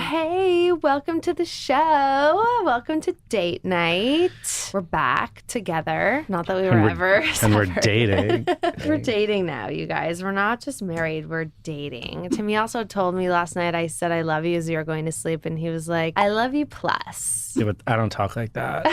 Hey, welcome to the show. Welcome to date night. We're back together. Not that we were ever separate. And we're dating. We're dating now, you guys. We're not just married, we're dating. Timmy also told me last night, I said I love you as you were going to sleep, and he was like, I love you plus. Yeah, but I don't talk like that.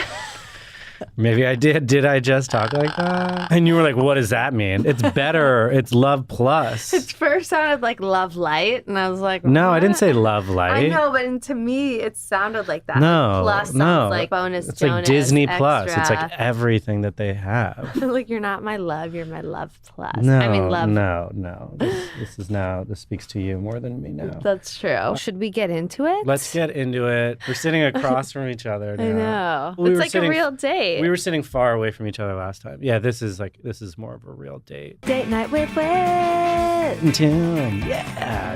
Maybe I did. Did I just talk like that? And you were like, what does that mean? It's better. It's love plus. It first sounded like love light, and I was like, No, what? I didn't say love light. I know, but to me, it sounded like that. No, Like plus sounds no. like bonus It's Jonas, like Disney extra. Plus. It's like everything that they have. Like, you're not my love, you're my love plus. No, I mean, love. no. This speaks to you more than me now. That's true. Should we get into it? Let's get into it. We're sitting across from each other now. I know. We It's were like sitting- a real date. We were sitting far away from each other last time. Yeah, this is more of a real date. Date night with Whit. Tim, yeah.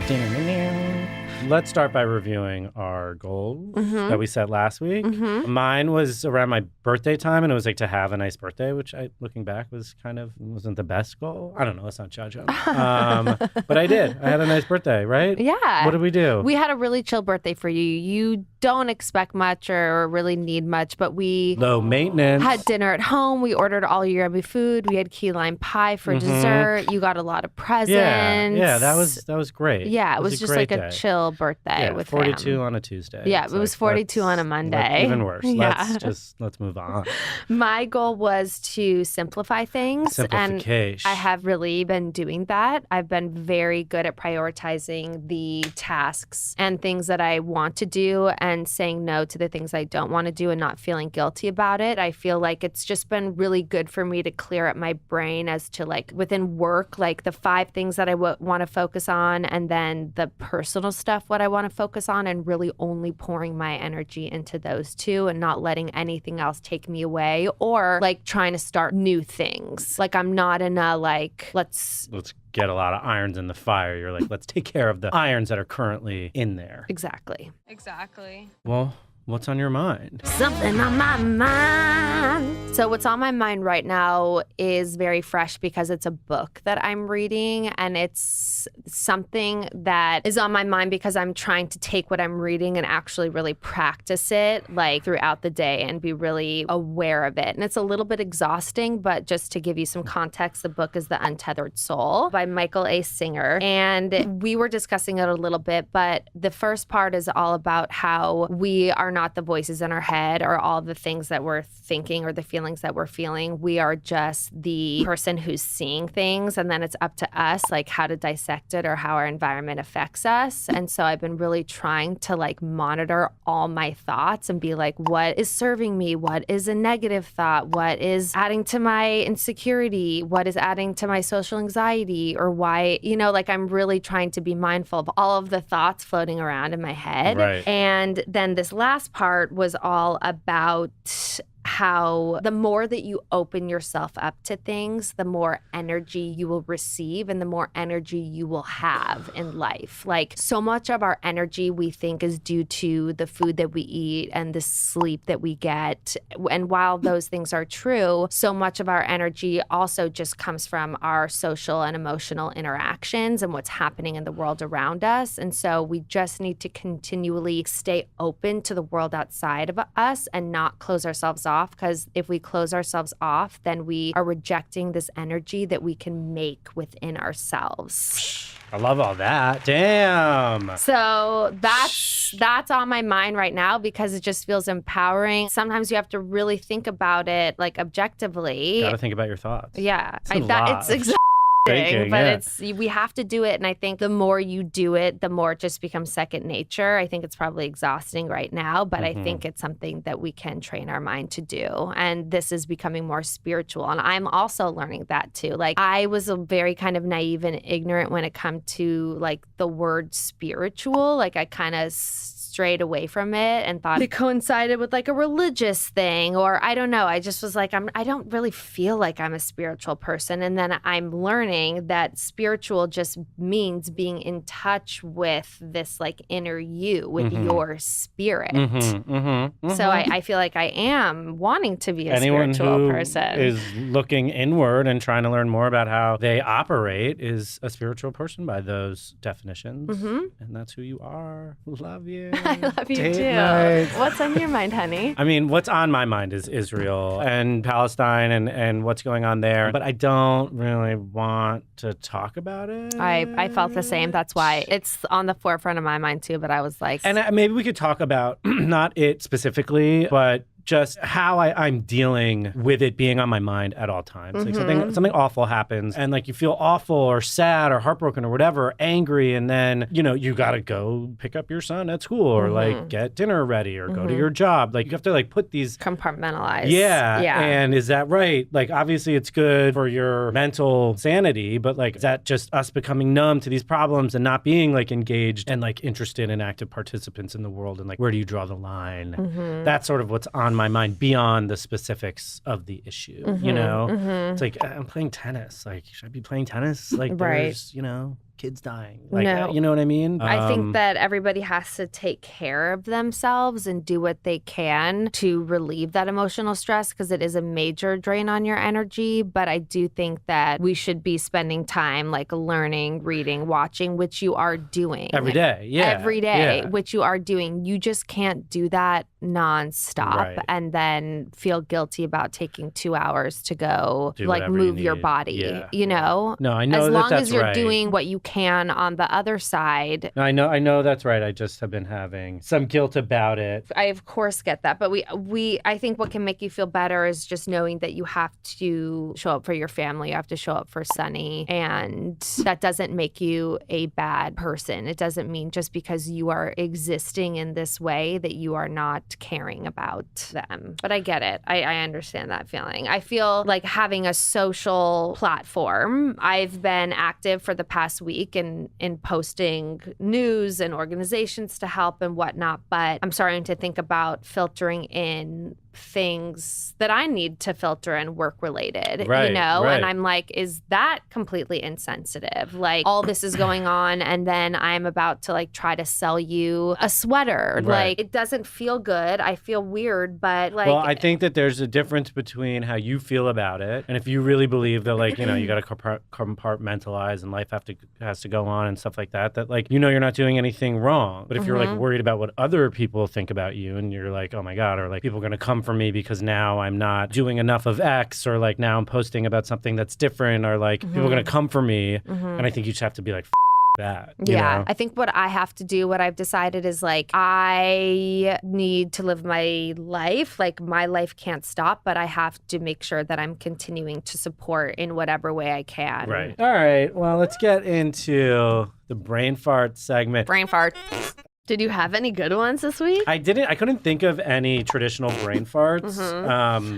Let's start by reviewing our goals that we set last week. Mine was around my birthday time, and it was like to have a nice birthday, which looking back wasn't the best goal. I don't know. Let's not judge them. But I did. I had a nice birthday, right? Yeah. What did we do? We had a really chill birthday for you. You don't expect much or really need much, but we Low maintenance. had dinner at home. We ordered all your yummy food. We had key lime pie for dessert. You got a lot of presents. Yeah, that was great. Yeah, it was a just great like a day. chill birthday Yeah, with 42 fam. on a Tuesday. Yeah, It's it was like, 42 on a Monday. Even worse. Yeah. Let's move on. My goal was to simplify things. And Simplification. I have really been doing that. I've been very good at prioritizing the tasks and things that I want to do and saying no to the things I don't want to do and not feeling guilty about it. I feel like it's just been really good for me to clear up my brain as to like within work, like the 5 things that I want to focus on, and then the personal stuff, what I want to focus on, and really only pouring my energy into those 2 and not letting anything else take me away or like trying to start new things. Like I'm not in a like, let's get a lot of irons in the fire. You're like, let's take care of the irons that are currently in there. Exactly. Well, what's on your mind? Something on my mind. So what's on my mind right now is very fresh because it's a book that I'm reading, and it's something that is on my mind because I'm trying to take what I'm reading and actually really practice it like throughout the day and be really aware of it. And it's a little bit exhausting, but just to give you some context, the book is The Untethered Soul by Michael A. Singer. And we were discussing it a little bit, but the first part is all about how we are not the voices in our head or all the things that we're thinking or the feelings that we're feeling. We are just the person who's seeing things, and then it's up to us like how to dissect it or how our environment affects us. And so I've been really trying to like monitor all my thoughts and be like, what is serving me? What is a negative thought? What is adding to my insecurity? What is adding to my social anxiety? Or why, like I'm really trying to be mindful of all of the thoughts floating around in my head. Right. And then this last part was all about how the more that you open yourself up to things, the more energy you will receive and the more energy you will have in life. Like so much of our energy we think is due to the food that we eat and the sleep that we get. And while those things are true, so much of our energy also just comes from our social and emotional interactions and what's happening in the world around us. And so we just need to continually stay open to the world outside of us and not close ourselves off, because if we close ourselves off, then we are rejecting this energy that we can make within ourselves. I love all that. Damn. So that's on my mind right now because it just feels empowering. Sometimes you have to really think about it like objectively. Gotta think about your thoughts. Yeah, It's a lot. it's exhausting, Thinking, but yeah. we have to do it. And I think the more you do it, the more it just becomes second nature. I think it's probably exhausting right now, but I think it's something that we can train our mind to do. And this is becoming more spiritual. And I'm also learning that too. Like I was a very kind of naive and ignorant when it comes to like the word spiritual. Like I kind of strayed away from it and thought it coincided with like a religious thing, or I don't know. I just was like, I don't really feel like I'm a spiritual person. And then I'm learning that spiritual just means being in touch with this like inner you, with your spirit. So I feel like I am wanting to be a spiritual person. Anyone who is looking inward and trying to learn more about how they operate is a spiritual person by those definitions. And that's who you are. Love you. I love you Date too. nights. What's on your mind, honey? I mean, what's on my mind is Israel and Palestine and what's going on there. But I don't really want to talk about it. I felt the same. That's why it's on the forefront of my mind too. But I was like, And maybe we could talk about not it specifically, but just how I'm dealing with it being on my mind at all times. Like something awful happens and like you feel awful or sad or heartbroken or whatever, angry, and then, you got to go pick up your son at school or like get dinner ready or go to your job. Like you have to like put these compartmentalize. Yeah. And is that right? Like obviously it's good for your mental sanity, but like is that just us becoming numb to these problems and not being like engaged and like interested and active participants in the world? And like where do you draw the line? That's sort of what's on my mind beyond the specifics of the issue. It's like I'm playing tennis. Like should I be playing tennis? Like there's kids dying. Like, no. You know what I mean? I think that everybody has to take care of themselves and do what they can to relieve that emotional stress because it is a major drain on your energy. But I do think that we should be spending time like learning, reading, watching, which you are doing. Every day. Yeah. Every day, which you are doing. You just can't do that nonstop and then feel guilty about taking 2 hours to go like move your body, No, I know as long that's as you're right. doing what you can on the other side. No, I know that's right. I just have been having some guilt about it. I of course get that, but I think what can make you feel better is just knowing that you have to show up for your family. You have to show up for Sonny, and that doesn't make you a bad person. It doesn't mean just because you are existing in this way that you are not caring about them. But I get it. I understand that feeling. I feel like having a social platform. I've been active for the past week in posting news and organizations to help and whatnot, but I'm starting to think about filtering in things that I need to filter in work related, right. And I'm like, is that completely insensitive? Like all this is going on and then I'm about to like try to sell you a sweater. Like it doesn't feel good. I feel weird, but like. Well, I think that there's a difference between how you feel about it and if you really believe that like, you got to compartmentalize and life has to go on and stuff like that like, you're not doing anything wrong. But if you're like worried about what other people think about you and you're like, oh my God, or like people are going to come for me because now I'm not doing enough of X or like now I'm posting about something that's different or like people are going to come for me. And I think you just have to be like, that. I think what I have to do, what I've decided is like, I need to live my life. Like my life can't stop, but I have to make sure that I'm continuing to support in whatever way I can. Right. All right. Well, let's get into the brain fart segment. Brain fart. Did you have any good ones this week? I didn't. I couldn't think of any traditional brain farts.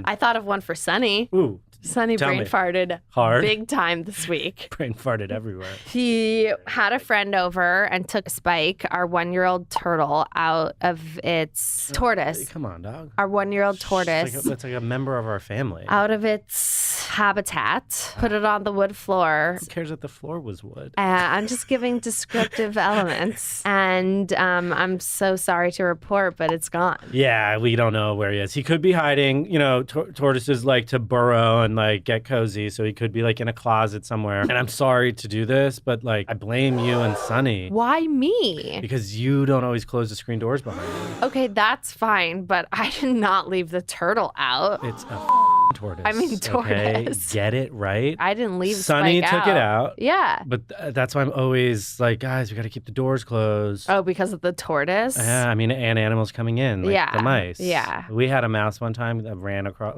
I thought of one for Sonny. Ooh. Sonny brain farted hard big time this week. Brain farted everywhere. He had a friend over and took Spike, our 1-year-old turtle, out of its tortoise. Come on, dog. Our 1-year-old tortoise. That's like a member of our family. Out of its habitat, put it on the wood floor. Who cares that the floor was wood? I'm just giving descriptive elements. And I'm so sorry to report, but it's gone. Yeah, we don't know where he is. He could be hiding. Tortoises like to burrow and like get cozy, so he could be like in a closet somewhere. And I'm sorry to do this, but like I blame you and Sonny. Why me? Because you don't always close the screen doors behind you. Okay, that's fine, but I did not leave the turtle out. It's a tortoise. I mean tortoise. Okay? Get it right? I didn't leave Sonny Spike took it out. Yeah. But that's why I'm always like, guys, we got to keep the doors closed. Oh, because of the tortoise? Yeah, I mean, and animals coming in, like the mice. Yeah. We had a mouse one time that ran across,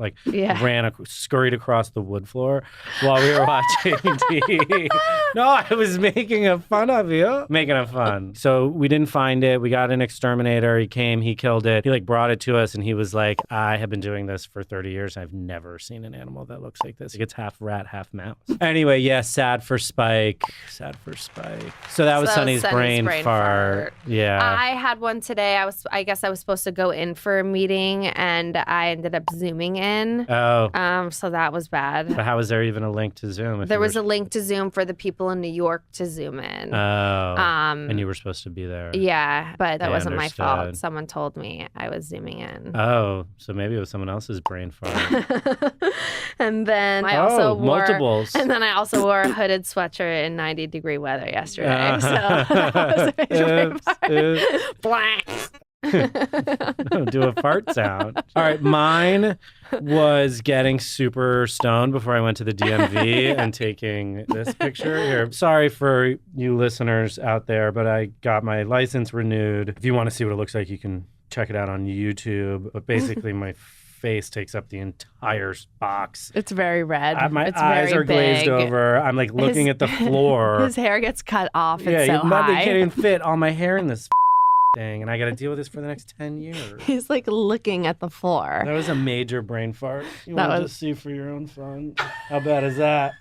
scurried across the wood floor while we were watching TV. No, I was making a fun of you. Making a fun. So we didn't find it. We got an exterminator. He came, he killed it. He like brought it to us and he was like, I have been doing this for 30 years. I've never seen an animal that looks like this. It gets half rat, half mouse. Anyway, yeah, sad for Spike. Sad for Spike. So that was Sonny's brain fart. Yeah. I had one today. I guess I was supposed to go in for a meeting and I ended up Zooming in. Oh. So that was bad. But how was there even a link to Zoom? There was a link to Zoom for the people in New York to Zoom in. Oh. And you were supposed to be there. Yeah, but that wasn't my fault. Understood. Someone told me I was Zooming in. Oh, so maybe it was someone else's brain fart. And then I also wore multiples. And then I also wore a hooded sweatshirt in 90-degree weather yesterday. So that was a major part. Blank. Do a fart sound. All right, mine was getting super stoned before I went to the DMV and taking this picture here. Sorry for you listeners out there, but I got my license renewed. If you want to see what it looks like, you can check it out on YouTube. But basically, my face takes up the entire box. It's very red. My it's eyes very are glazed big. over. I'm like looking at the floor. His hair gets cut off. Yeah, It's so they high. can't even fit all my hair in this thing, and I got to deal with this for the next 10 years. He's like looking at the floor. That was a major brain fart. You That want to was- just see for your own fun? How bad is that?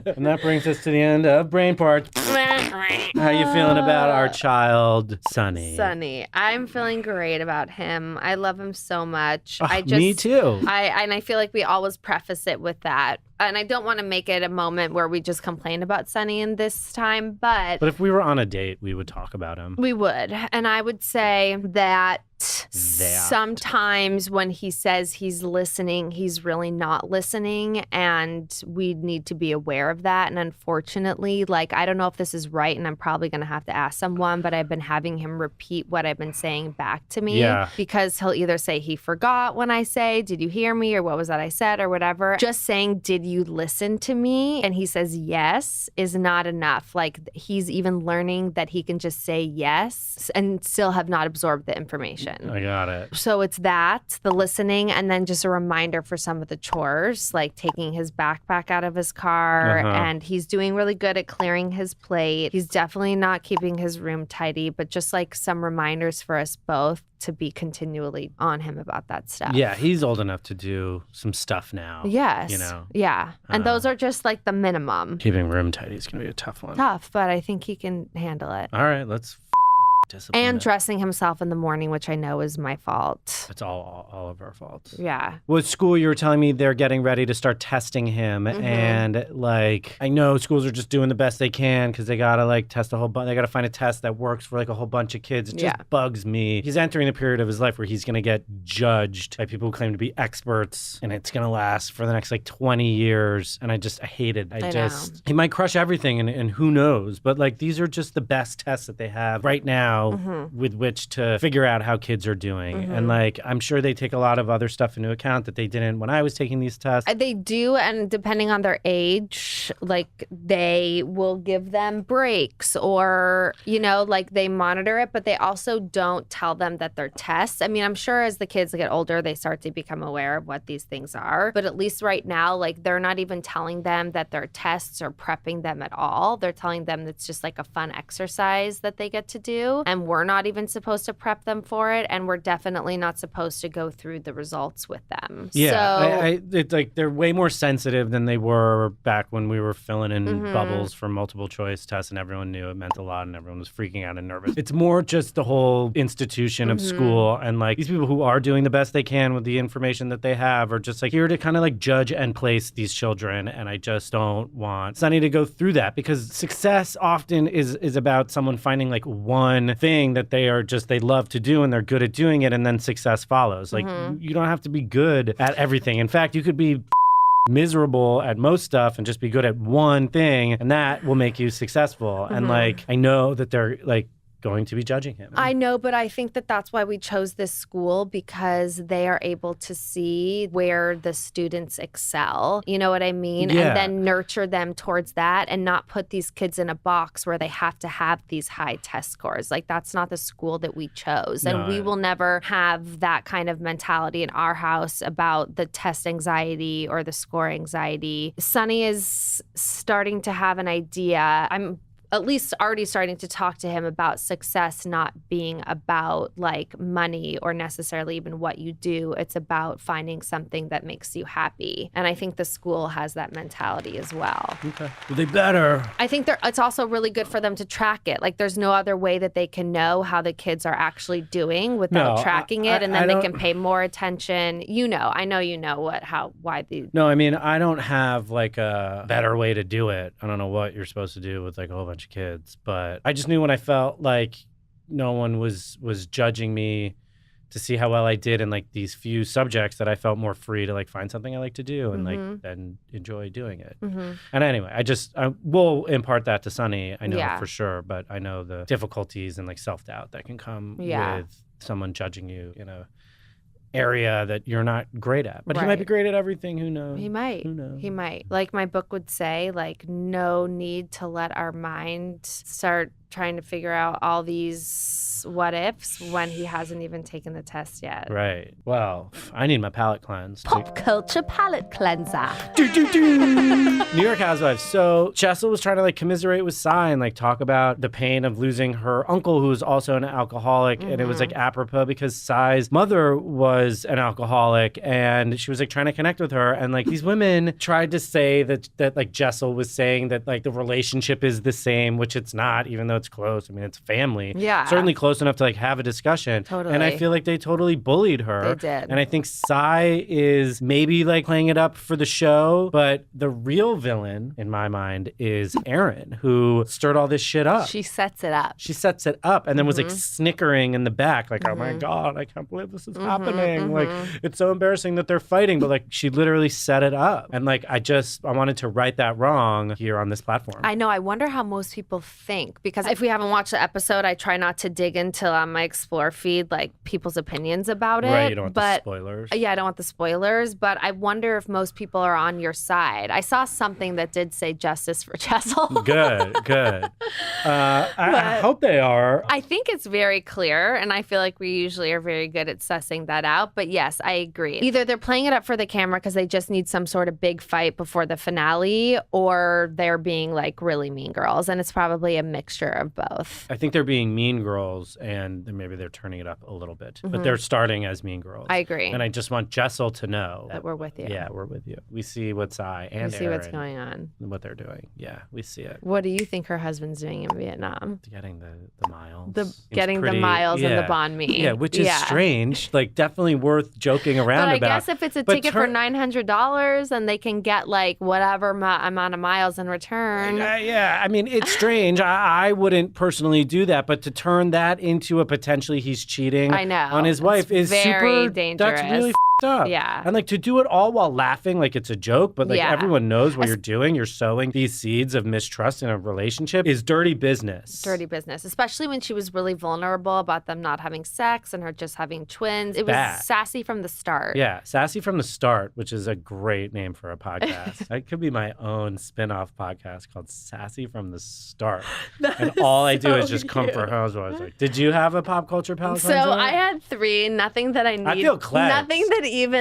And that brings us to the end of Brain Parts. How you feeling about our child, Sonny? Sonny. I'm feeling great about him. I love him so much. Oh, me too. I feel like we always preface it with that. And I don't want to make it a moment where we just complain about Sonny in this time, but But if we were on a date, we would talk about him. we would. And I would say that sometimes when he says he's listening, he's really not listening. And we need to be aware of that. And unfortunately, like, I don't know if this is right, and I'm probably going to have to ask someone, but I've been having him repeat what I've been saying back to me. Yeah. Because he'll either say he forgot when I say, did you hear me? Or what was that I said? Or whatever. Just saying, did you listen to me? And he says yes is not enough. Like, he's even learning that he can just say yes and still have not absorbed the information. I got it. So it's that, the listening, and then just a reminder for some of the chores, like taking his backpack out of his car. And he's doing really good at clearing his plate. He's definitely not keeping his room tidy, but just like some reminders for us both to be continually on him about that stuff. Yeah, he's old enough to do some stuff now. Yes. You know? Yeah. And those are just like the minimum. Keeping room tidy is going to be a tough one. Tough, but I think he can handle it. All right, let's discipline And it. dressing himself in the morning, which I know is my fault. It's all of our faults. Yeah. With school, you were telling me they're getting ready to start testing him. And like, I know schools are just doing the best they can because they got to like test a whole bunch. They got to find a test that works for like a whole bunch of kids. It just bugs me. He's entering a period of his life where he's going to get judged by people who claim to be experts, and it's going to last for the next like 20 years. And I hate it. I know. He might crush everything and who knows, but like these are just the best tests that they have right now with which to figure out how kids are doing. And like, I'm sure they take a lot of other stuff into account that they didn't when I was taking these tests. They do, and depending on their age, like they will give them breaks or, you know, like they monitor it, but they also don't tell them that they're tests. I mean, I'm sure as the kids get older, they start to become aware of what these things are. But at least right now, like they're not even telling them that they're tests or prepping them at all. They're telling them it's just like a fun exercise that they get to do. And we're not even supposed to prep them for it. And we're definitely not supposed to go through the results with them. Yeah, So, it's like they're way more sensitive than they were back when we were filling in bubbles for multiple choice tests and everyone knew it meant a lot and everyone was freaking out and nervous. It's more just the whole institution of school, and like these people who are doing the best they can with the information that they have are just like here to kind of like judge and place these children, and I just don't want Sonny to go through that because success often is about someone finding like one thing that they love to do and they're good at doing it, and then success follows. Like you don't have to be good at everything. In fact, you could be miserable at most stuff and just be good at one thing, and that will make you successful. And like, I know that they're like going to be judging him. I know, but I think that that's why we chose this school, because they are able to see where the students excel. You know what I mean? Yeah. And then nurture them towards that and not put these kids in a box where they have to have these high test scores. Like, that's not the school that we chose. And No. we will never have that kind of mentality in our house about the test anxiety or the score anxiety. Sonny is starting to have an idea. I'm at least already starting to talk to him about success not being about like money or necessarily even what you do. It's about finding something that makes you happy. And I think the school has that mentality as well. Okay. Well, they better. I think it's also really good for them to track it. Like, there's no other way that they can know how the kids are actually doing without No, tracking it. And then I they don't- can pay more attention. I know you know why the... No, I mean, I don't have like a better way to do it. I don't know what you're supposed to do with like a whole bunch of kids, but I just knew when I felt like no one was judging me to see how well I did in like these few subjects that I felt more free to like find something I like to do and like then enjoy doing it. And anyway, I will impart that to Sonny. I know for sure, but I know the difficulties and like self-doubt that can come with someone judging you in a area that you're not great at. But he might be great at everything. Who knows? He might. Who knows? He might. Like my book would say, like, no need to let our mind start trying to figure out all these what ifs when he hasn't even taken the test yet. Right. Well, I need my palate cleansed. Pop culture palate cleanser. New York Housewives. So Jessel was trying to like commiserate with Cy and like talk about the pain of losing her uncle who was also an alcoholic. And it was like apropos because Cy's mother was an alcoholic and she was like trying to connect with her. And like these women tried to say that like Jessel was saying that like the relationship is the same, which it's not, even though it's close. I mean, it's family. Yeah. Certainly close enough to like have a discussion. Totally. And I feel like they totally bullied her. They did. And I think Cy is maybe like playing it up for the show, but the real villain in my mind is Erin, who stirred all this shit up. She sets it up. She sets it up and then was like snickering in the back, like, oh my God, I can't believe this is happening. Like, it's so embarrassing that they're fighting, but like she literally set it up. And like, I wanted to right that wrong here on this platform. I know. I wonder how most people think, because if we haven't watched the episode, I try not to dig into on my Explore feed like people's opinions about it. Right, you don't want the spoilers. Yeah, I don't want the spoilers, but I wonder if most people are on your side. I saw something that did say justice for Jessel. Good. I hope they are. I think it's very clear, and I feel like we usually are very good at sussing that out. But yes, I agree. Either they're playing it up for the camera because they just need some sort of big fight before the finale, or they're being like really mean girls, and it's probably a mixture of both. I think they're being mean girls, and maybe they're turning it up a little bit, but they're starting as mean girls. I agree. And I just want Jessel to know that we're with you. Yeah, we're with you. We see what's and we see what's going on. What they're doing. Yeah, we see it. What do you think her husband's doing in Vietnam? Getting the miles. The miles and the bond me. Yeah, which is strange. Like, definitely worth joking around about. But I guess if it's a ticket for $900 and they can get like whatever amount of miles in return. Yeah, I mean, it's strange. I wouldn't personally do that, but to turn that into a potentially he's cheating on his wife is very super dangerous. That's really up. Yeah. And like to do it all while laughing like it's a joke, but like everyone knows what you're doing. You're sowing these seeds of mistrust in a relationship is dirty business. Dirty business, especially when she was really vulnerable about them not having sex and her just having twins. It was sassy from the start. Yeah, sassy from the start, which is a great name for a podcast. That could be my own spin-off podcast called Sassy from the Start. And all I do is just come for housewives. Like, did you have a pop culture palate cleanser? So I had 3. Nothing that I need. I feel cleansed. Nothing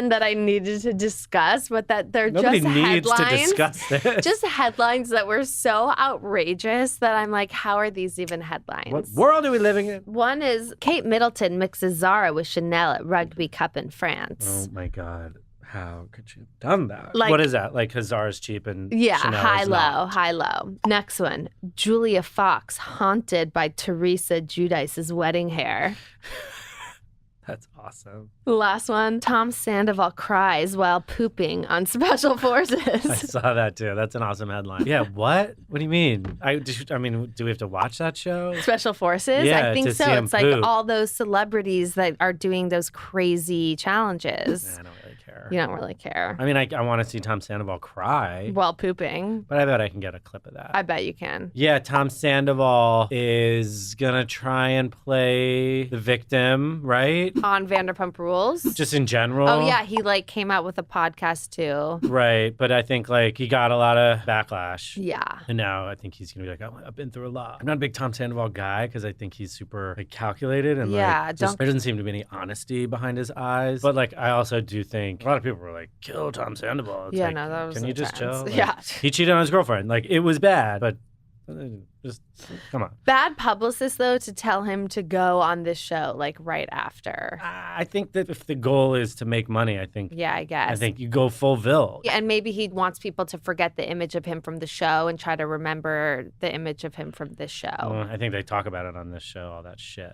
that I needed to discuss, but that they're Nobody just needs headlines. to discuss this. Just headlines that were so outrageous that I'm like, how are these even headlines? What world are we living in? One is Kate Middleton mixes Zara with Chanel at Rugby Cup in France. Oh my God. How could you have done that? Like, what is that? Like Hazar's cheap and Chanel is not. high low. Next one, Julia Fox haunted by Teresa Giudice's wedding hair. That's awesome. Last one, Tom Sandoval cries while pooping on Special Forces. I saw that too. That's an awesome headline. Yeah, what? What do you mean? I mean, do we have to watch that show? Special Forces? Yeah, I think so. It's poop. like all those celebrities that are doing those crazy challenges. I don't really care. You don't really care. I mean, I want to see Tom Sandoval cry. While pooping. But I bet I can get a clip of that. I bet you can. Yeah, Tom Sandoval is going to try and play the victim, right? On Vanderpump Rules. Just in general. Oh, yeah. He like came out with a podcast too. Right. But I think like he got a lot of backlash. Yeah. And now I think he's going to be like, oh, I've been through a lot. I'm not a big Tom Sandoval guy because I think he's super like calculated and like there doesn't seem to be any honesty behind his eyes. But like I also do think a lot of people were like, kill Tom Sandoval. It's like, no, that was can you just chill? Like, yeah. He cheated on his girlfriend. Like it was bad, but just come on. Bad publicist though to tell him to go on this show like right after. I think that if the goal is to make money, I think you go full Vil. Yeah, and maybe he wants people to forget the image of him from the show and try to remember the image of him from this show. I think they talk about it on this show, all that shit.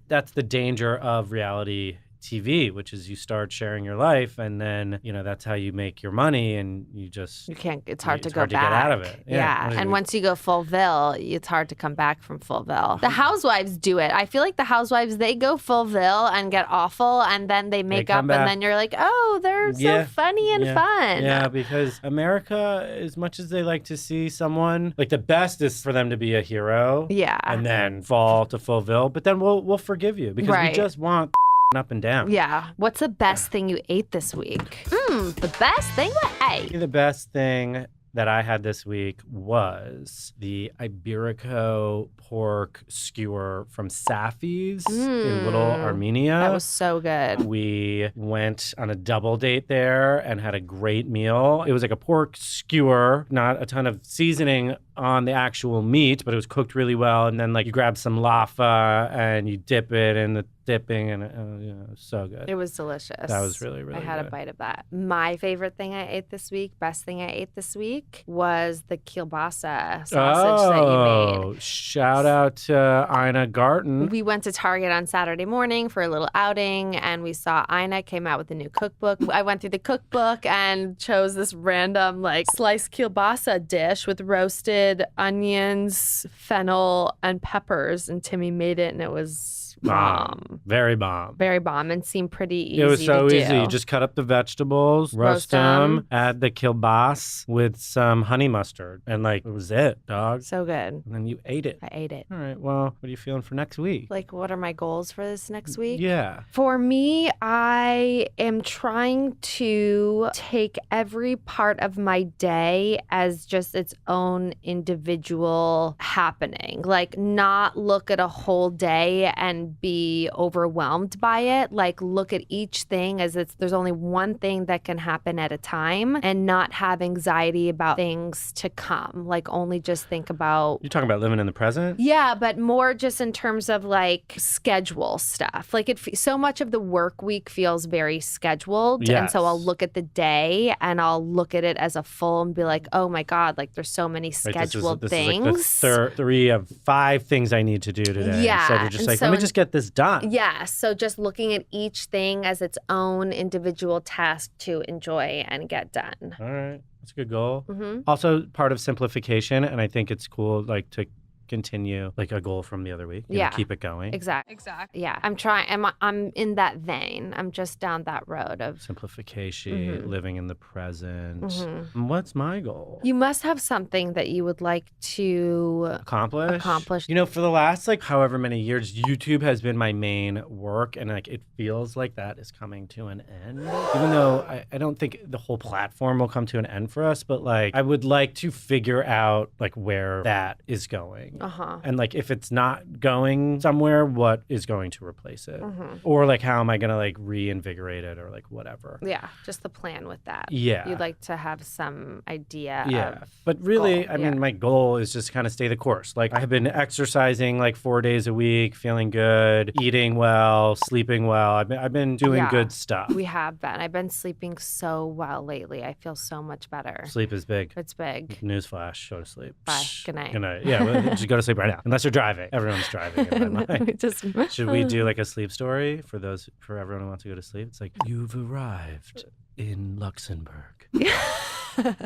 That's the danger of reality TV, which is you start sharing your life and then, that's how you make your money and you can't, it's hard to go back. To get out of it. Yeah. And once you go Fullville, it's hard to come back from Fullville. The housewives do it. I feel like the housewives, they go Fullville and get awful and then they make up and then you're like, oh, they're so funny and fun. Yeah, because America, as much as they like to see someone, like the best is for them to be a hero. Yeah. And then fall to Fullville. But then we'll forgive you because we just want up and down. Yeah. What's the best thing you ate this week? The best thing I ate. The best thing that I had this week was the Iberico pork skewer from Safi's in Little Armenia. That was so good. We went on a double date there and had a great meal. It was like a pork skewer, not a ton of seasoning on the actual meat, but it was cooked really well. And then you grab some laffa and you dip it in the dipping and it was so good. It was delicious. That was really, really good. I had a bite of that. My favorite thing I ate this week, best thing I ate this week was the kielbasa sausage that you made. Shout out to Ina Garten. We went to Target on Saturday morning for a little outing and we saw Ina came out with a new cookbook. I went through the cookbook and chose this random sliced kielbasa dish with roasted onions, fennel, and peppers, and Timmy made it and it was bomb. Very bomb. Very bomb and seemed pretty easy. It was so to easy. do. You just cut up the vegetables, roast them, add the kielbasa with some honey mustard, and it was it, dog. So good. And then you ate it. I ate it. All right. Well, what are you feeling for next week? What are my goals for this next week? Yeah. For me, I am trying to take every part of my day as just its own individual happening. Not look at a whole day and be overwhelmed by it. Look at each thing as there's only one thing that can happen at a time and not have anxiety about things to come. Only just think about... You're talking about living in the present? Yeah, but more just in terms of schedule stuff. So much of the work week feels very scheduled. Yes. And so I'll look at the day and I'll look at it as a full and be like, oh my God, there's so many scheduled things. This is 3 of 5 things I need to do today. Yeah. So you're just let me just get this done. Yeah. So just looking at each thing as its own individual task to enjoy and get done. All right. That's a good goal. Mm-hmm. Also part of simplification. And I think it's cool to continue a goal from the other week. Keep it going. Exactly. Yeah. I'm in that vein. I'm just down that road of simplification, living in the present. Mm-hmm. What's my goal? You must have something that you would like to accomplish. For the last however many years, YouTube has been my main work, and it feels like that is coming to an end. Even though I don't think the whole platform will come to an end for us, but I would like to figure out where that is going. And if it's not going somewhere, what is going to replace it? Or how am I going to reinvigorate it or whatever? Yeah, just the plan with that. Yeah. You'd like to have some idea of But really, goal. I mean, my goal is just kind of stay the course. I have been exercising 4 days a week, feeling good, eating well, sleeping well. I've been doing good stuff. We have been. I've been sleeping so well lately. I feel so much better. Sleep is big. It's big. Newsflash, go to sleep. Bye. Good night. Good night. Yeah, just go to sleep right now. Unless you're driving. Everyone's driving in my mind. Should we do a sleep story for everyone who wants to go to sleep? It's you've arrived in Luxembourg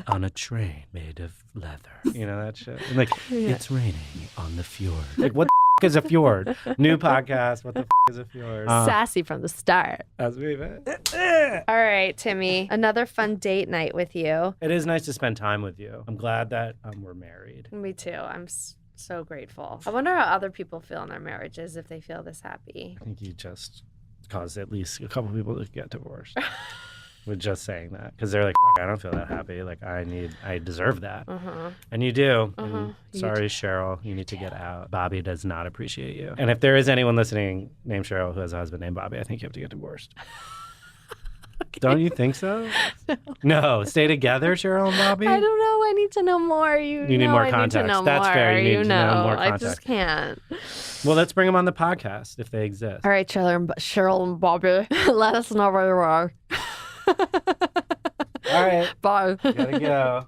on a train made of leather. You know that shit? And it's raining on the fjord. What the is a fjord? New podcast. What the is a fjord? Sassy from the start. That's me, man. All right, Timmy. Another fun date night with you. It is nice to spend time with you. I'm glad that we're married. Me too. I'm so grateful. I wonder how other people feel in their marriages if they feel this happy. I think you just caused at least a couple people to get divorced. With just saying that, because they're I don't feel that happy. I deserve that. And you do. And sorry, Cheryl, you need to get out. Bobby does not appreciate you. And if there is anyone listening named Cheryl who has a husband named Bobby, I think you have to get divorced. Okay. Don't you think so? No, stay together, Cheryl and Bobby. I don't know. I need to know more. You need more context. Need to know That's more. fair. You need to know more context. I just can't. Well, let's bring them on the podcast if they exist. All right, Cheryl and Bobby, let us know where you are. All right. Bye. Gotta go.